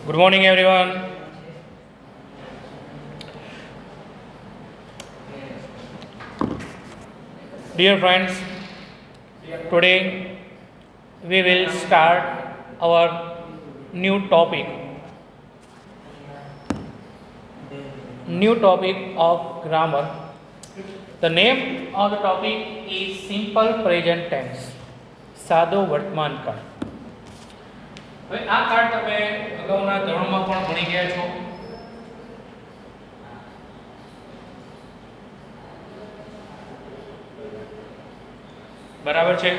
Good morning, everyone. Dear friends, today we will start our new topic. New topic of grammar. The name of the topic is simple present tense. સાદો વર્તમાન કાળ. હવે આ કાળ તમે અગાઉના ધોરણમાં પણ ભણી ગયા છો. બરાબર છે.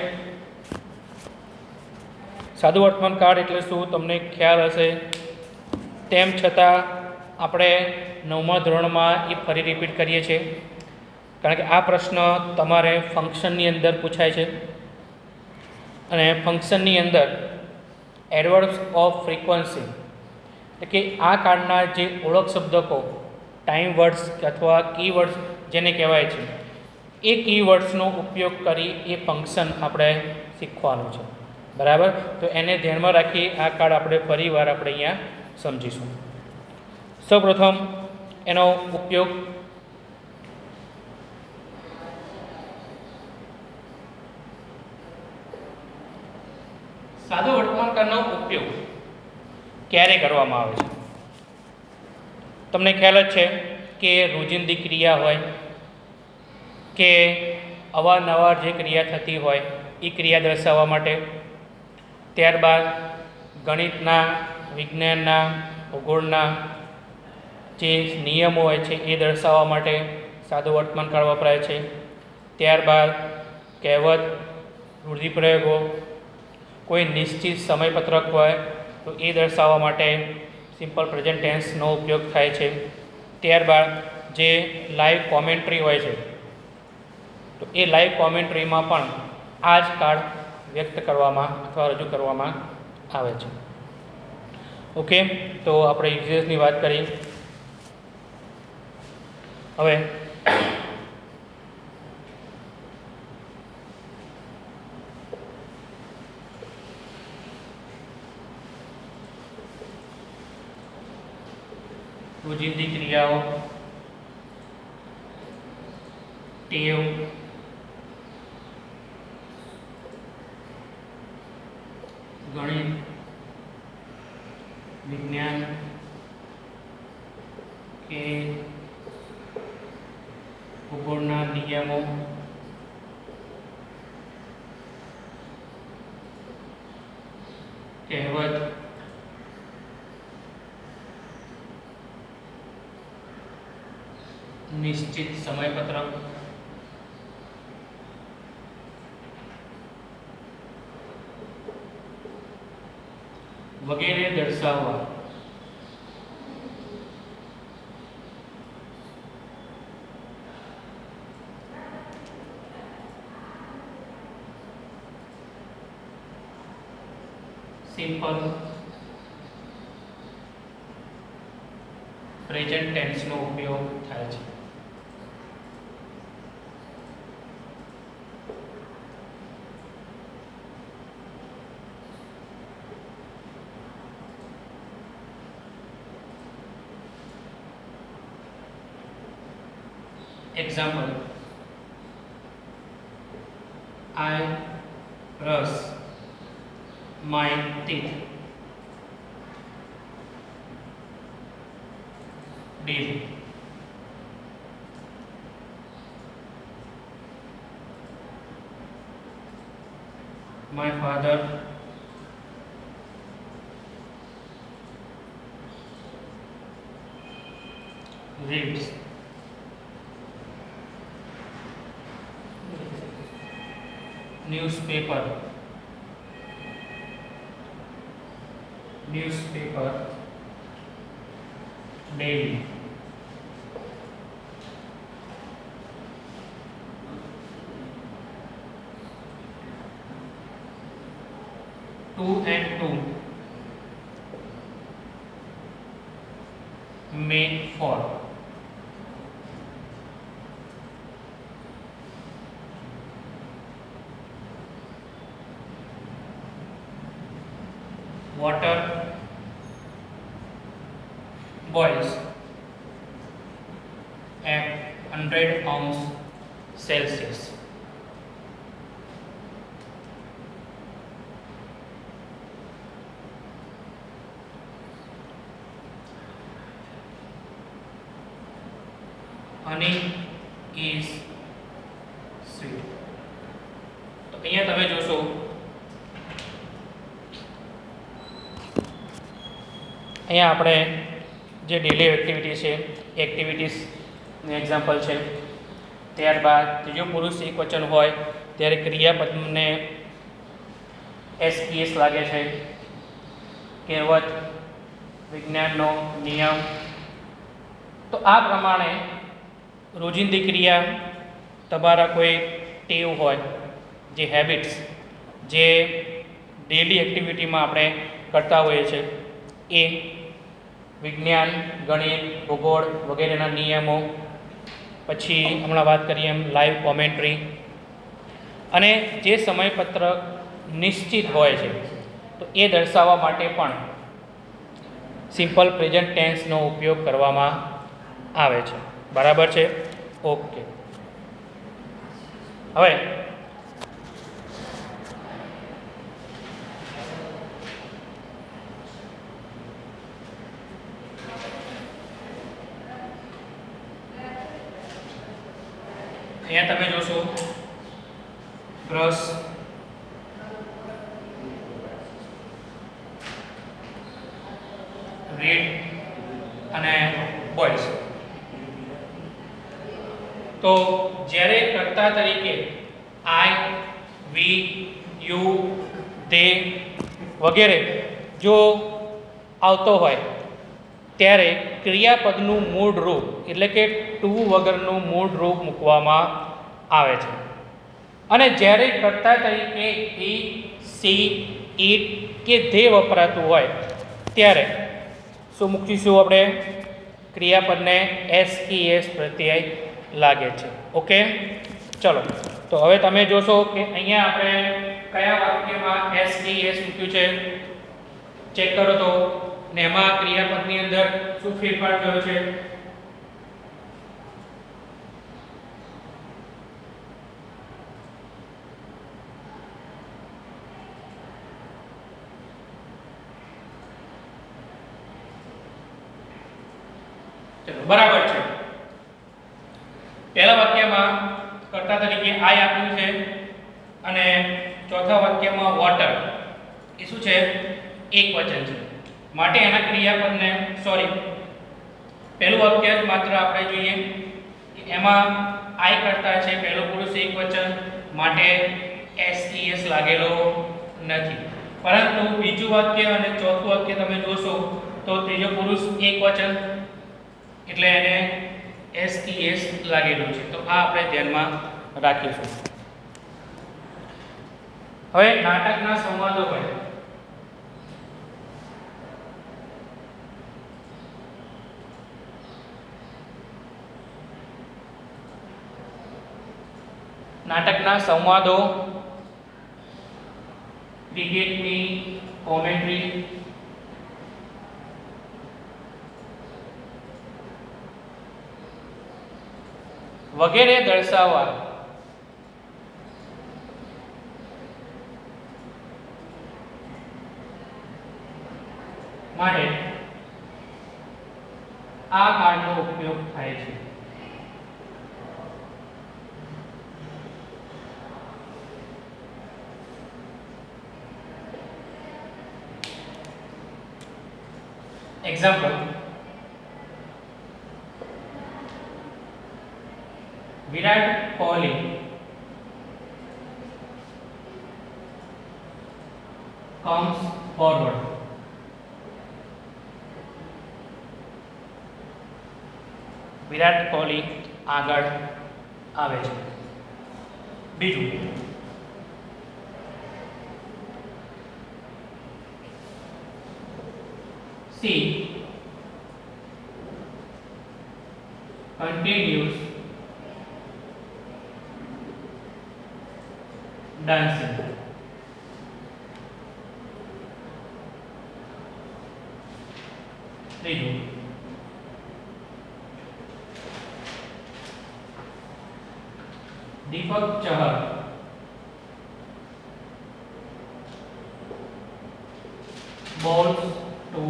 સાદું વર્તમાન કાળ એટલે શું તમને ખ્યાલ હશે. તેમ છતાં આપણે 9મા ધોરણમાં એ ફરી રિપીટ કરીએ છીએ, કારણ કે આ પ્રશ્ન તમારે ફંક્શનની અંદર પૂછાય છે અને ફંક્શનની અંદર એડવર્બ્સ ઓફ ફ્રીક્વન્સી એટલે કે આ કાળના જે ઓળખ શબ્દકો, ટાઈમ વર્ડ્સ અથવા કીવર્ડ્સ જેને કહેવાય છે, એ કીવર્ડ્સનો ઉપયોગ કરી એ ફંક્શન આપણે શીખવાનું છે. બરાબર, તો એને ધ્યાનમાં રાખી આ કાળ આપણે ફરીવાર આપણે અહીંયા સમજીશું. સૌપ્રથમ એનો ઉપયોગ સાદો વર્તમાન કાળનો ઉપયોગ ક્યારે કરવામાં આવે છે. તમને ખ્યાલ જ છે કે રોજિંદી ક્રિયા હોય કે અવારનવાર જે ક્રિયા થતી હોય એ ક્રિયા દર્શાવવા માટે, ત્યારબાદ ગણિતના, વિજ્ઞાનના, ભૂગોળના જે નિયમો હોય છે એ દર્શાવવા માટે સાદો વર્તમાન કાળ વપરાય છે. ત્યારબાદ કહેવત, રૂઢિપ્રયોગો, કોઈ નિશ્ચિત સમયપત્રક હોય તો એ દર્શાવવા માટે સિમ્પલ પ્રેઝન્ટ ટેન્સનો ઉપયોગ થાય છે. ત્યારબાદ જે લાઈવ કોમેન્ટ્રી હોય છે તો એ લાઈવ કોમેન્ટ્રીમાં પણ આ જ કાળ વ્યક્ત કરવામાં અથવા રજૂ કરવામાં આવે છે. ઓકે, તો આપણે યુઝેસની વાત કરી. હવે રોજિંદી ક્રિયાઓ, ટેવ, ગણિત, વિજ્ઞાન કે ભૂગોળના નિયમો, કહેવત, નિશ્ચિત સમયપત્રક, વગેરે દર્શાવવા સિમ્પલ પ્રેઝન્ટ ટેન્સનો ઉપયોગ થાય છે. Example: I brush my teeth daily. My father reads newspaper daily. Two and two make four. Water boils at 100 અંશ સેલ્સિયસ. Honey is sweet. તો અહીંયા તમે જોશો અહીંયા આપણે જે ડેલી એક્ટિવિટી છે એક્ટિવિટીઝનું એક્ઝામ્પલ છે. ત્યારબાદ ત્રીજો પુરુષ એકવચન હોય ત્યારે ક્રિયાપદને એસપીએસ લાગે છે. કહેવત, વિજ્ઞાનનો નિયમ. તો આ પ્રમાણે રોજિંદી ક્રિયા, તમારા કોઈ ટેવ હોય, જે હેબિટ્સ, જે ડેલી એક્ટિવિટીમાં આપણે કરતા હોઈએ છીએ, એ વિજ્ઞાન, ગણિત, ભૂગોળ વગેરેના નિયમો, પછી હમણાં વાત કરીએ એમ લાઈવ કોમેન્ટ્રી, અને જે સમયપત્રક નિશ્ચિત હોય છે તો એ દર્શાવવા માટે પણ સિમ્પલ પ્રેઝન્ટ ટેન્સનો ઉપયોગ કરવામાં આવે છે. બરાબર છે? ઓકે. હવે અહીંયા તમે જોશો બ્રશ, રીડ અને બોઇલ્સ. તો જ્યારે કર્તા તરીકે આઈ, વી, યુ, ધે વગેરે જો આવતો હોય ત્યારે ક્રિયાપદનું મૂળ રૂપ એટલે કે ટુ વગરનું મૂળ રૂપ મૂકવામાં આવે છે. અને જ્યારે કર્તા તરીકે હી, સી, ઇટ કે ધે વપરાતું હોય ત્યારે શું મૂકીશું આપણે? ક્રિયાપદને એસ પ્રત્યય લાગે છે. ઓકે, ચલો. તો હવે તમે જોશો કે અહીંયા આપણે કયા વાક્યમાં એસ મૂક્યું છે, ચેક કરો તો. ને એમાં ક્રિયાપદની અંદર શું ફેરફાર થયો છે? ચલો, બરાબર છે. પહેલા વાક્યમાં કર્તા તરીકે આઈ આપ્યું છે અને ચોથા વાક્યમાં વોટર એ શું છે? એકવચન છે. માટે એના ક્રિયાપદને પહેલું વાક્ય માત્ર આપણે જોઈએ કે એમાં આઈ કરતા છે, પહેલો પુરુષ એકવચન, માટે એસ લાગેલો નથી. પરંતુ બીજું વાક્ય અને ચોથું વાક્ય તમે જોશો તો ત્રીજો પુરુષ એકવચન એટલે એને એસ લાગેલું છે. તો આ આપણે ધ્યાનમાં રાખીશું. હવે નાટકના સંવાદો હોય. નાટકના સંવાદો, ક્રિકેટની કોમેન્ટ્રી, વગેરે દર્શાવવા માટે આ કાર્ડનો ઉપયોગ થાય છે. Example: Virat Kohli comes forward. Virat Kohli આગળ આવે છે. બીજું, she continues dancing. ત્રીજું, દીપક ચહર, balls to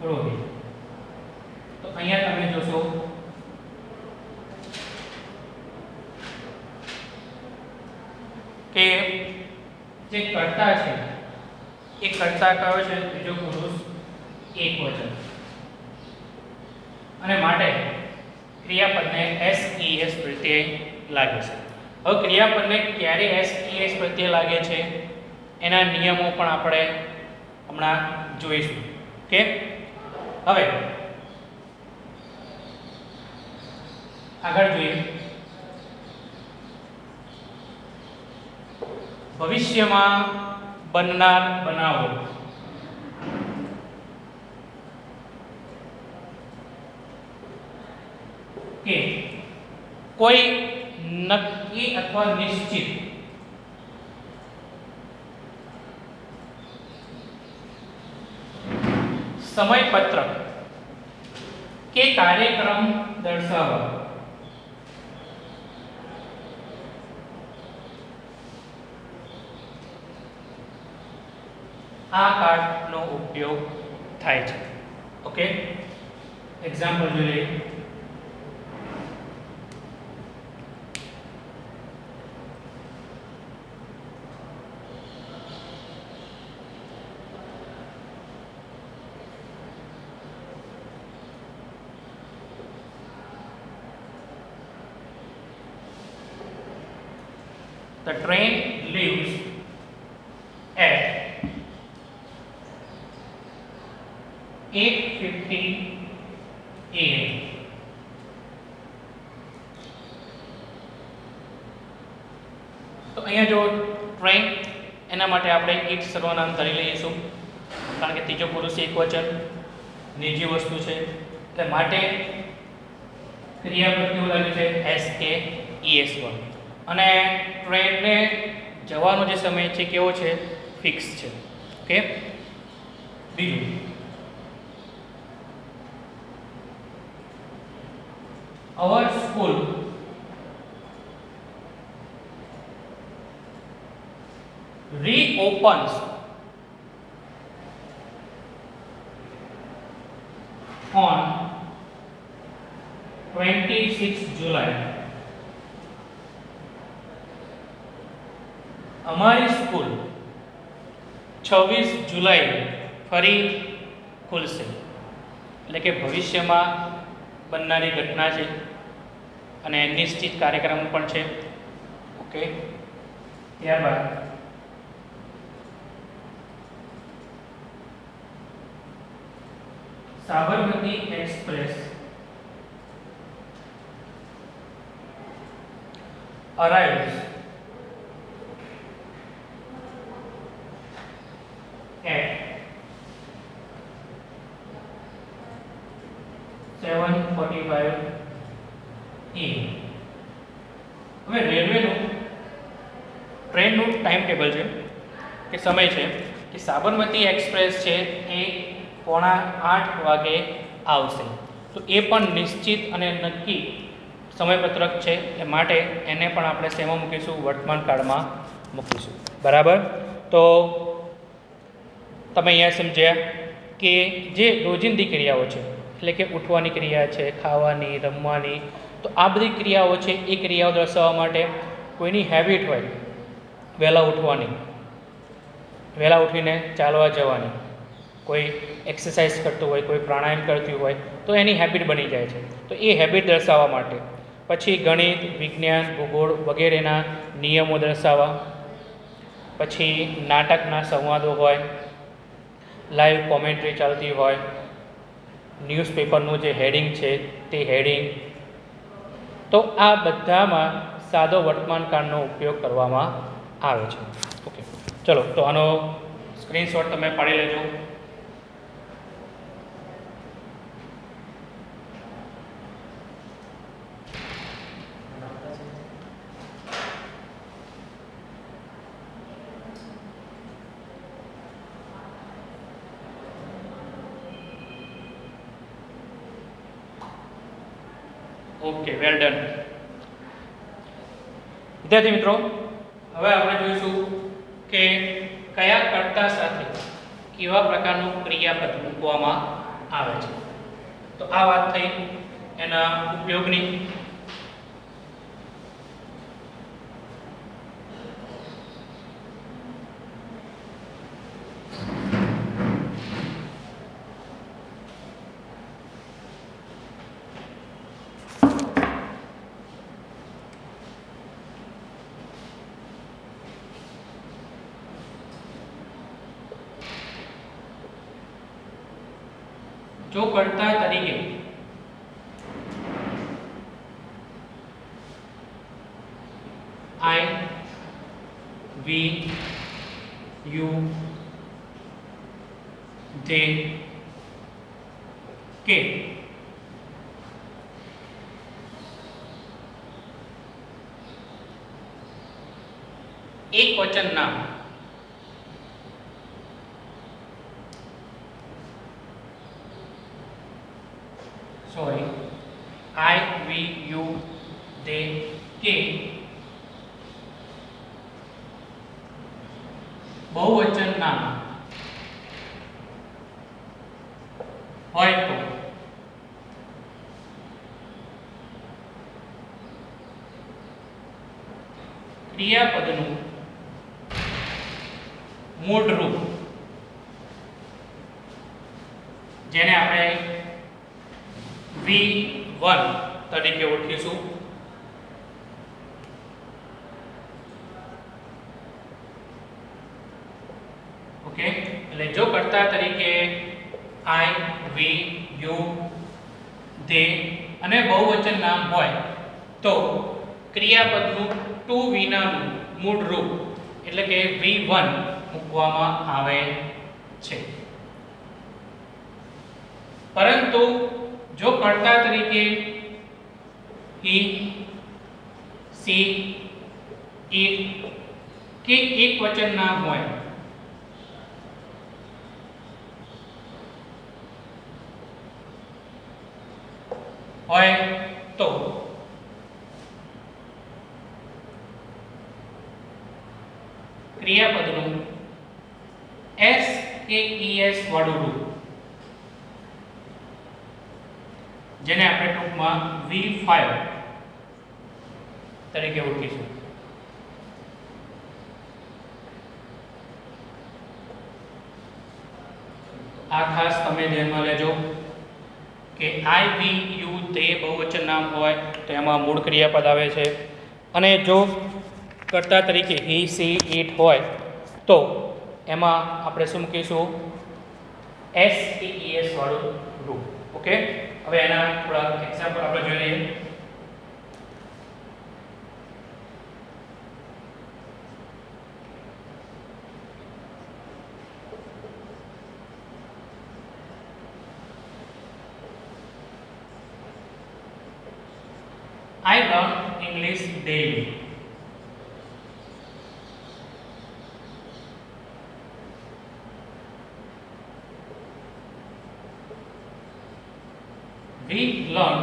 રોહિત. તો અહીંયા તમે જોશો કે જે કર્તા છે એ કર્તા કયો છે? ત્રીજો પુરુષ એકવચન, અને માટે ક્રિયાપદને એસ પ્રત્યય લાગે છે. હવે ક્રિયાપદને ક્યારે એસ પ્રત્યય લાગે છે એના નિયમો પણ આપણે હમણાં જોઈશું. ઓકે, હવે આગળ જોઈએ. ભવિષ્યમાં બનનાર બનાવો. કે કોઈ નક્કી અથવા નિશ્ચિત સમયપત્રક કે કાર્યક્રમ દર્શાવવા. આ કાર્ડનો ઉપયોગ થાય છે. ઓકે, એક્ઝામ્પલ જોઈએ. The train leaves at 8:50 a.m. તો અહીંયા જો ટ્રેન, એના માટે આપણે એક સર્વનામ ધરી લઈશું, કારણ કે ત્રીજો પુરુષ એકવચન નિજી વસ્તુ છે, એટલે માટે ક્રિયાપદ કેવું લાગે છે? SKES1. અને ટ્રેનને જવાનો જે સમય છે કેવો છે? ફિક્સ છે. ઓકે, બીજું our school reopens on 26 July. અમારી સ્કૂલ 26 જુલાઈ ફરી ખુલશે. એટલે કે ભવિષ્યમાં બનનારી ઘટના છે અને નિશ્ચિત કાર્યક્રમ પણ છે. ઓકે, ત્યારબાદ Sabarmati express arrives at 7:45 AM. હવે રેલવેનું ટ્રેનનું ટાઈમ ટેબલ છે કે સમય છે કે સાબરમતી એક્સપ્રેસ છે એ 7:45 વાગે આવશે. તો એ પણ નિશ્ચિત અને નક્કી સમયપત્રક છે, એ માટે એને પણ આપણે શેમાં મૂકીશું? વર્તમાન કાળમાં મૂકીશું. બરાબર. તો તમે અહીંયા સમજ્યા કે જે રોજિંદી ક્રિયાઓ છે, એટલે કે ઉઠવાની ક્રિયા છે, ખાવાની, રમવાની, તો આ બધી ક્રિયાઓ છે એ ક્રિયાઓ દર્શાવવા માટે કોઈની હેબિટ હોય વહેલા ઉઠવાની, વહેલા ઉઠીને ચાલવા જવાની, કોઈ એક્સરસાઇઝ કરતું હોય, કોઈ પ્રાણાયામ કરતું હોય, તો એની હેબિટ બની જાય છે. તો એ હેબિટ દર્શાવવા માટે પછી ગણિત, વિજ્ઞાન, ભૂગોળ વગેરેના નિયમો દર્શાવવા, પછી નાટકના સંવાદો હોય, લાઈવ કોમેન્ટ્રી ચાલતી હોય, ન્યૂઝપેપરનું જે હેડિંગ છે તે હેડિંગ, તો આ બધામાં સાદો વર્તમાનકાળનો ઉપયોગ કરવામાં આવે છે. ઓકે, ચલો તો આનો સ્ક્રીનશોટ તમે પાડી લેજો. Okay, well done. વિદ્યાર્થી મિત્રો, હવે આપણે જોઈશું કે કયા કર્તા સાથે કેવા પ્રકારનું ક્રિયાપદ મૂકવામાં આવે છે. તો આ વાત થઈ એના ઉપયોગની. જો કર્તા તરીકે I, we, you, they, કે એક વચન નામ I, we, you, they, કે બહુવચન નામ હોય તો ક્રિયાપદનું મૂળ રૂપ, જેને આપણે V1 તરીકે ઓળખીશું. ઓકે, એટલે જો કર્તા તરીકે I, we, you, they અને બહુવચન નામ હોય તો ક્રિયાપદનું ટુ વિનાનું મૂળ રૂપ એટલે કે V1 મૂકવામાં આવે છે. પરંતુ જો કર્તા તરીકે he, she, it કે એક વચન નામ હોય તો ક્રિયાપદનું S કે ES વાળું રૂપ, જેને આપણે ટૂંકમાં V5 તરીકે ઓળખીશું. આ ખાસ તમે ધ્યાનમાં લેજો કે I, we, you, they બહુવચન નામ હોય તો એમાં મૂળ ક્રિયાપદ આવે છે, અને જો કર્તા તરીકે he, she, it હોય તો એમાં આપણે શું મૂકીશું? S કે ES વાળું રૂપ. ઓકે, હવે એના થોડા એક્ઝામ્પલ આપણે જોઈ લઈએ. I learn English daily. We learn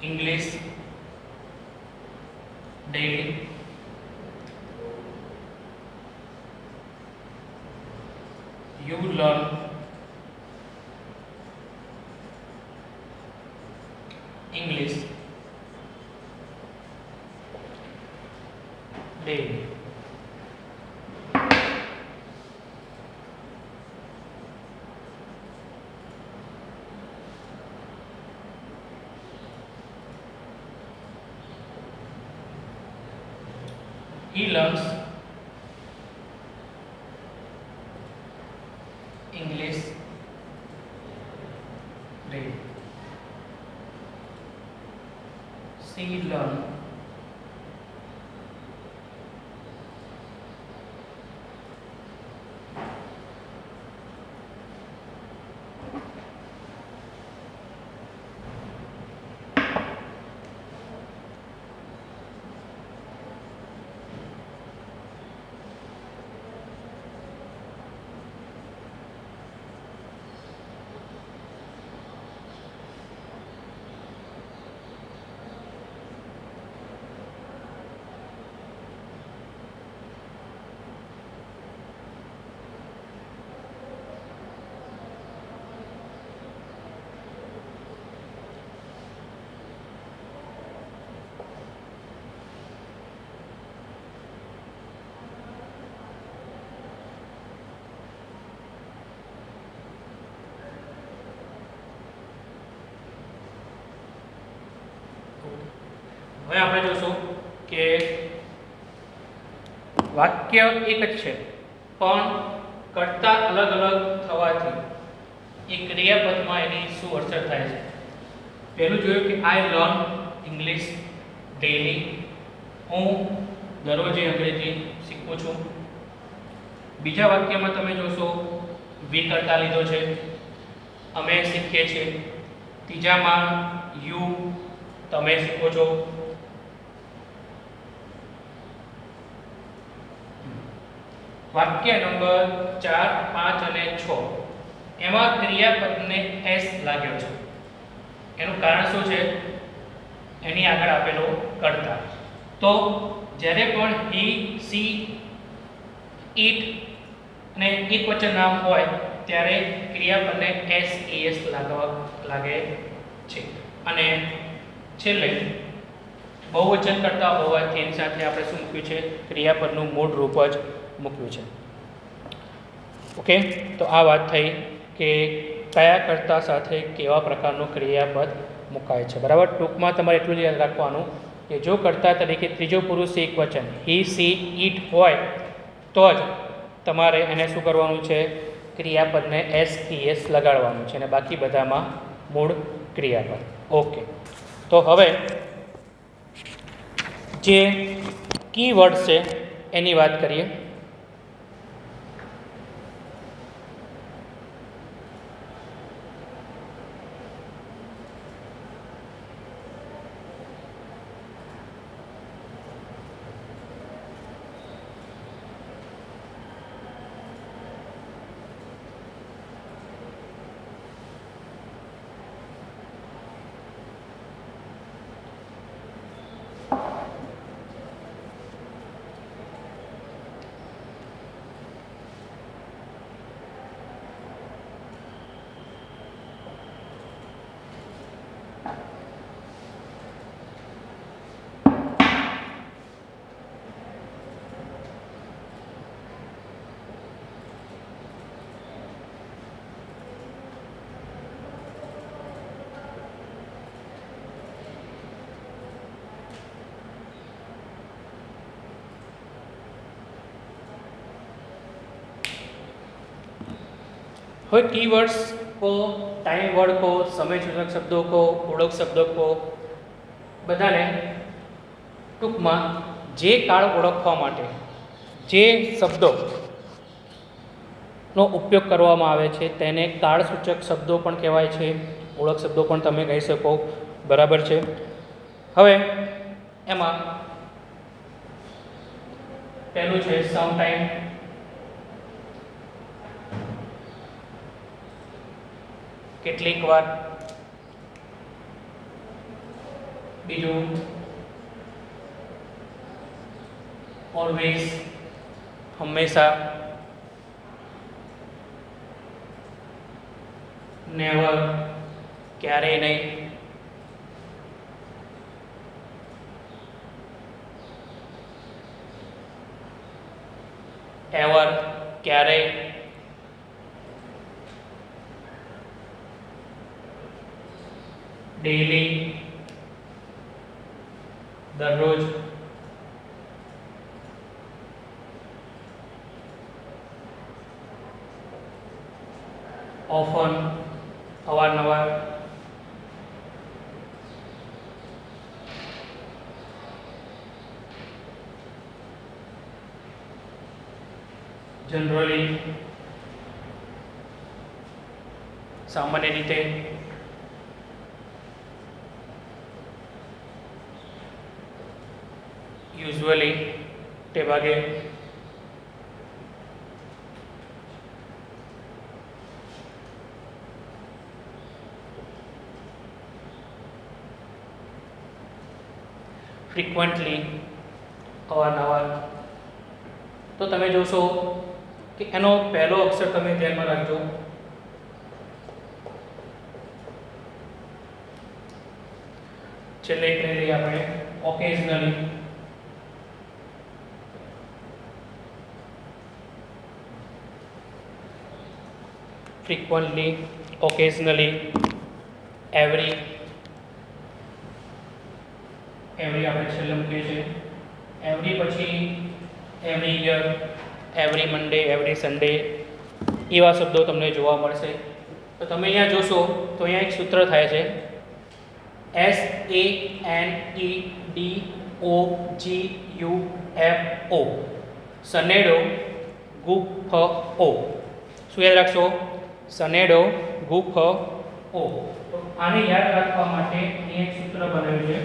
English daily. You learn English daily. He learns English daily. She learns હવે આપણે જોશું કે વાક્ય એક જ છે પણ કરતા અલગ અલગ થવાથી એ ક્રિયાપદમાં એની શું અસર થાય છે. પહેલું જોયું કે આઈ લર્ન ઇંગ્લિશ ડેલી. હું દરરોજે અંગ્રેજી શીખું છું. બીજા વાક્યમાં તમે જોશો વી કરતા લીધો છે, અમે શીખીએ છીએ. ત્રીજામાં યુ તમે શીખો છો. વાક્ય નંબર 4, 5 અને 6 એમાં ક્રિયાપદને એસ લાગ્યો છે. એનું કારણ શું છે? એની આગળ આપેલો કરતા. તો જ્યારે પણ હી, સી, ઇટ અને એકવચન નામ હોય ત્યારે ક્રિયાપદને એસ એસ લાગે છે. અને છેલ્લે બહુવચન કરતા હોવાથી એની સાથે આપણે શું મૂક્યું છે? ક્રિયાપદનું મૂળ રૂપ જ મૂક્યું છે. ઓકે, તો આ વાત થઈ કે કયા કર્તા સાથે કેવા પ્રકારનું ક્રિયાપદ મુકાય છે. બરાબર. ટૂંકમાં તમારે એટલું જ યાદ રાખવાનું કે જો કર્તા તરીકે ત્રીજો પુરુષ એકવચન હી, સી, ઇટ હોય તો જ તમારે એને શું કરવાનું છે? ક્રિયાપદને એસ એસ લગાડવાનું છે અને બાકી બધામાં મૂળ ક્રિયાપદ. ઓકે, તો હવે જે કીવર્ડ છે એની વાત કરીએ. હવે कीवर्ड्स को टाइम वर्ड को समय सूचक शब्दों को ओळख शब्दों को બધાને ટૂંકમાં જે કાળ ઓળખવા માટે જે શબ્દોનો ઉપયોગ કરવામાં આવે છે તેને કાળસૂચક શબ્દો પણ કહેવાય છે, ઓળખ શબ્દો પણ તમે કહી શકો. બરાબર છે. હવે એમાં પહેલું છે સમ ટાઈમ, કેટલીક વાર. બીજું ઓલવેઝ, હંમેશા. નેવર, ક્યારેય નહીં. એવર, ક્યારેય. ડેલી, દરરોજ. ઓફન, અવારનવાર. જનરલી, સામાન્ય રીતે. યુઝ્યુઅલી, તે ભાગે. ફ્રીક્વન્ટલી, અવારનવાર. તો તમે જોશો કે એનો પહેલો અક્ષર તમે ધ્યાનમાં રાખજો. છેલ્લે એક લઈ લઈએ આપણે occasionally. frequently, occasionally, every, every આપણે છેલ્લે મૂકીએ છીએ. એવરી પછી એવરી યર, એવરી મંડે, એવરી સન્ડે, એવા શબ્દો તમને જોવા મળશે. તો તમે અહીંયા જોશો તો અહીંયા એક સૂત્ર થાય છે SANEDOGUFO, સનેડો ગુફઓ. શું યાદ રાખશો? સનેડો ગુફઓ. તો આને યાદ રાખવા માટે અહીંયા એક સૂત્ર બનાવ્યું છે.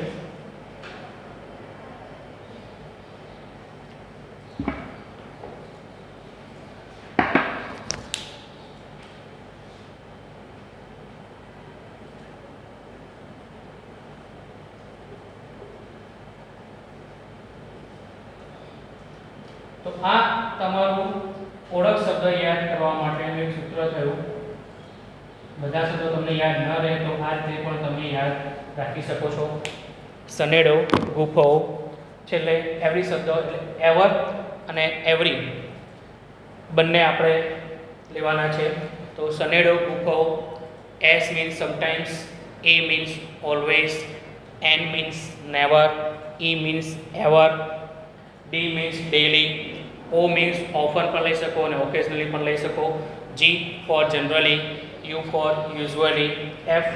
તો આ તમારું ઓળખ શબ્દ યાદ કરવા માટેનું એક સૂત્ર થયું. બધા શબ્દો તમને યાદ ન રહે તો આ રીતે પણ તમે યાદ રાખી શકો છો. સનેડો ગુફો, છેલ્લે એવરી શબ્દ એટલે એવર અને એવરી બંને આપણે લેવાના છે. તો સનેડો ગુફો, S means sometimes, A means always, N means never, E means ever, D means daily, O means often પણ લઈ શકો અને ઓકેઝનલી પણ લઈ શકો, G for generally, U for usually, F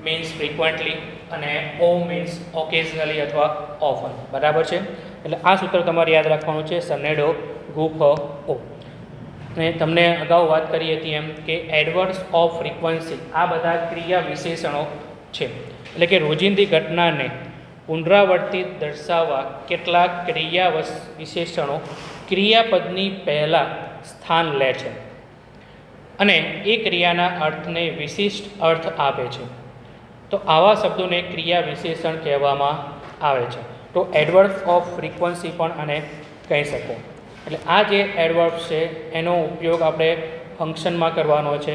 means frequently અને ઓ મીન્સ ઓકેઝનલી અથવા often. બરાબર છે? એટલે આ સૂત્ર તમારે યાદ રાખવાનું છે, સનેડો ગુફો. અને તમને અગાઉ વાત કરી હતી એમ કે એડવર્ડ્સ ઓફ ફ્રીક્વન્સી આ બધા ક્રિયા વિશેષણો છે. એટલે કે રોજિંદી ઘટનાને પુનરાવર્તિત દર્શાવવા કેટલાક ક્રિયા વિશેષણો ક્રિયાપદની પહેલાં સ્થાન લે છે અને એ ક્રિયાના અર્થને વિશિષ્ટ અર્થ આપે છે. તો આવા શબ્દોને ક્રિયા વિશેષણ કહેવામાં આવે છે. તો એડવર્બ્સ ઓફ ફ્રીક્વન્સી પણ આને કહી શકો. એટલે આ જે એડવર્બ્સ છે એનો ઉપયોગ આપણે ફંક્શનમાં કરવાનો છે.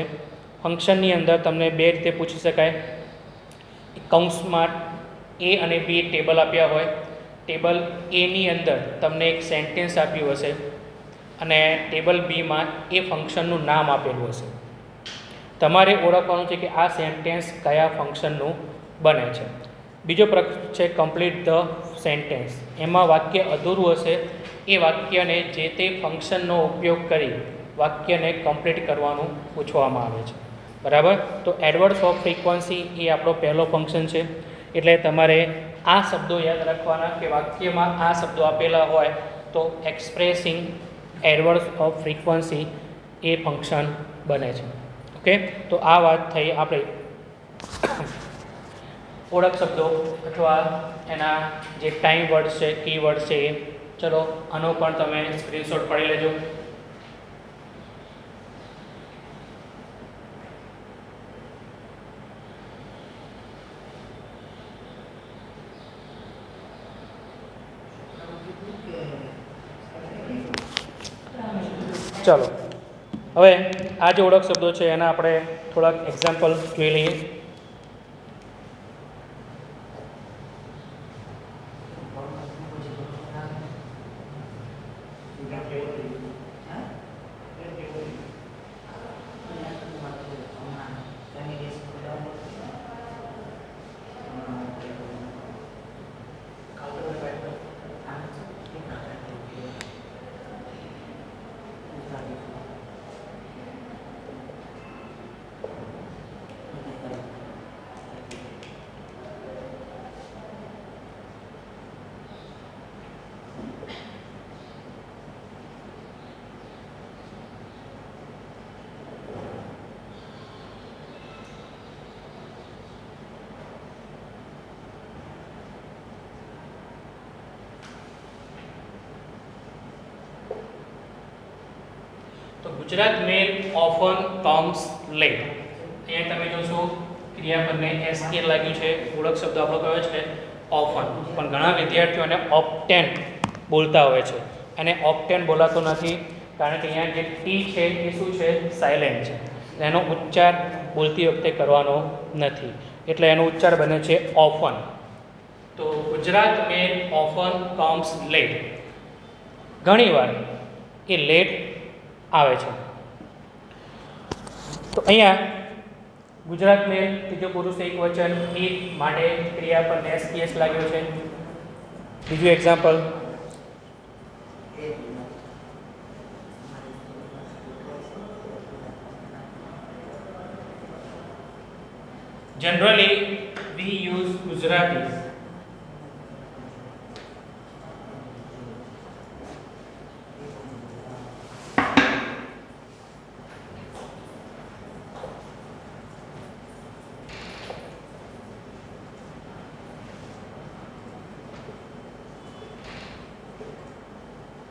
ફંક્શનની અંદર તમને બે રીતે પૂછી શકાય. કૌંસમાં એ અને બી ટેબલ આપ્યા હોય, ટેબલ એની અંદર તમને એક સેન્ટેન્સ આપ્યું હશે અને ટેબલ બીમાં એ ફંક્શનનું નામ આપેલું હશે. તમારે ઓળખવાનું છે કે આ સેન્ટેન્સ કયા ફંક્શનનું બને છે. બીજો પ્રશ્ન છે કમ્પ્લીટ ધ સેન્ટેન્સ. એમાં વાક્ય અધૂરું હશે, એ વાક્યને જે તે ફંક્શનનો ઉપયોગ કરી વાક્યને કમ્પ્લીટ કરવાનું પૂછવામાં આવે છે. બરાબર? તો એડવર્ડ્સ ઓફ ફ્રીક્વન્સી એ આપણો પહેલો ફંક્શન છે. એટલે તમારે આ શબ્દો યાદ રાખવાના કે વાક્યમાં આ શબ્દો આપેલા હોય તો એક્સપ્રેસિંગ એડવર્ડ્સ ઓફ ફ્રીક્વન્સી એ ફંક્શન બને છે. ઓકે, તો આ વાત થઈ આપણે ઓળખ શબ્દો અથવા એના જે ટાઈમ વર્ડ છે, કી વર્ડ છે એ. ચલો આનો પણ તમે સ્ક્રીનશોટ પાડી લેજો. ચાલો હવે આ જે ઓળખ શબ્દો છે એના આપણે થોડાક એક્ઝામ્પલ જોઈ લઈએ. તો ગુજરાત મેલ ઓફન કમ્સ લેટ. અહીંયા તમે જોશો ક્રિયાપદને એસ કે લાગ્યું છે. ઓળખ શબ્દ આપણો કયો છે? ઓફન. પણ ઘણા વિદ્યાર્થીઓને ઓપ્ટેન બોલતા હોય છે. અને ઓપ્ટેન બોલાતો નથી કારણ કે અહીંયા જે ટી છે એ શું છે? સાયલેન્ટ છે. એનો ઉચ્ચાર બોલતી વખતે કરવાનો નથી, એટલે એનો ઉચ્ચાર બને છે ઓફન. તો ગુજરાત મેલ ઓફન કમ્સ લેટ. ઘણીવાર એ લેટ આવે છે. તો અહીંયા ગુજરાત મેલ ત્રીજો પુરુષ એક વચન ઈ માટે ક્રિયાપદ એસપીએસ લાગ્યો છે. બીજું example, generally we use Gujarati.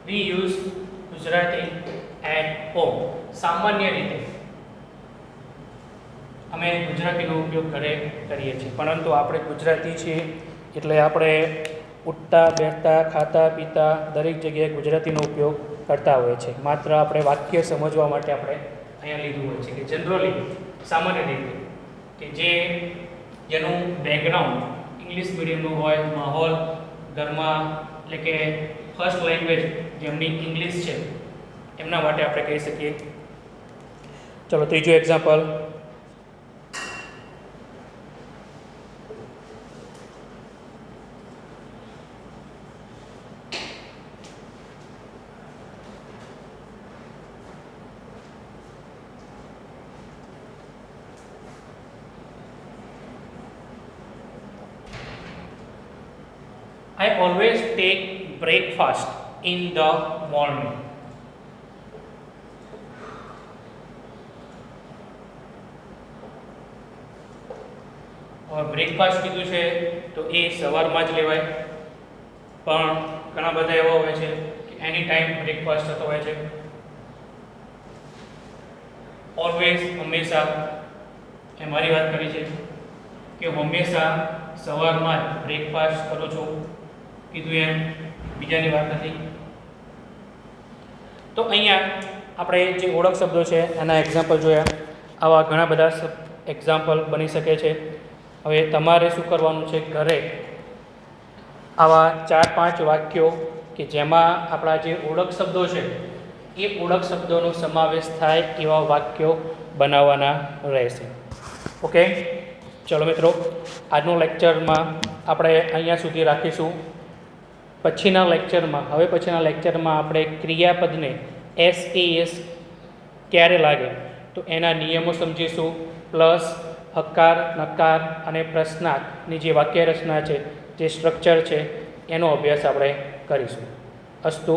We use Gujarati at home. સામાન્ય રીતે અમે ગુજરાતીનો ઉપયોગ ઘરે કરીએ છીએ, પરંતુ આપણે ગુજરાતી છીએ એટલે આપણે ઉઠતા બેઠતા ખાતા પીતા દરેક જગ્યાએ ગુજરાતીનો ઉપયોગ કરતા હોઈએ છીએ. માત્ર આપણે વાક્ય સમજવા માટે આપણે અહીંયા લીધું હોય છે કે જનરલી સામાન્ય રીતે કે જેનું બેકગ્રાઉન્ડ ઇંગ્લિશ મીડિયમનું હોય, માહોલ ઘરમાં એટલે કે ફર્સ્ટ લેંગ્વેજ જેમની ઇંગ્લિશ છે એમના માટે આપણે કહી શકીએ. ચલો ત્રીજું example, I always take breakfast in the morning. और બ્રેકફાસ્ટ કીધું છે તો એ સવારમાં જ લેવાય, પણ ઘણા બધા એવા હોય છે કે એની ટાઈમ બ્રેકફાસ્ટ થતો હોય છે. ઓલવેઝ હંમેશા એ મારી વાત કરી છે કે હંમેશા સવારમાં જ બ્રેકફાસ્ટ કરું છું, કીધું એમ બીજાની વાત નથી. તો અહીંયા આપણે જે ઓળખ શબ્દો છે એના એક્ઝામ્પલ જોયા. આવા ઘણા બધા એક્ઝામ્પલ બની શકે છે. હવે તમારે શું કરવાનું છે, ઘરે આવા 4-5 વાક્યો કે જેમાં આપણા જે ઓળખ શબ્દો છે એ ઓળખ શબ્દોનો સમાવેશ થાય એવા વાક્યો બનાવવાના રહેશે. ઓકે, ચલો મિત્રો, આજનો લેક્ચરમાં આપણે અહીંયા સુધી રાખીશું. પછીના લેક્ચરમાં આપણે ક્રિયાપદને SAS ક્યારે લાગે તો એના નિયમો સમજીશું, પ્લસ હકાર, નકાર અને પ્રશ્નાર્થની જે વાક્ય રચના છે, જે સ્ટ્રક્ચર છે એનો અભ્યાસ આપણે કરીશું. અસ્તુ.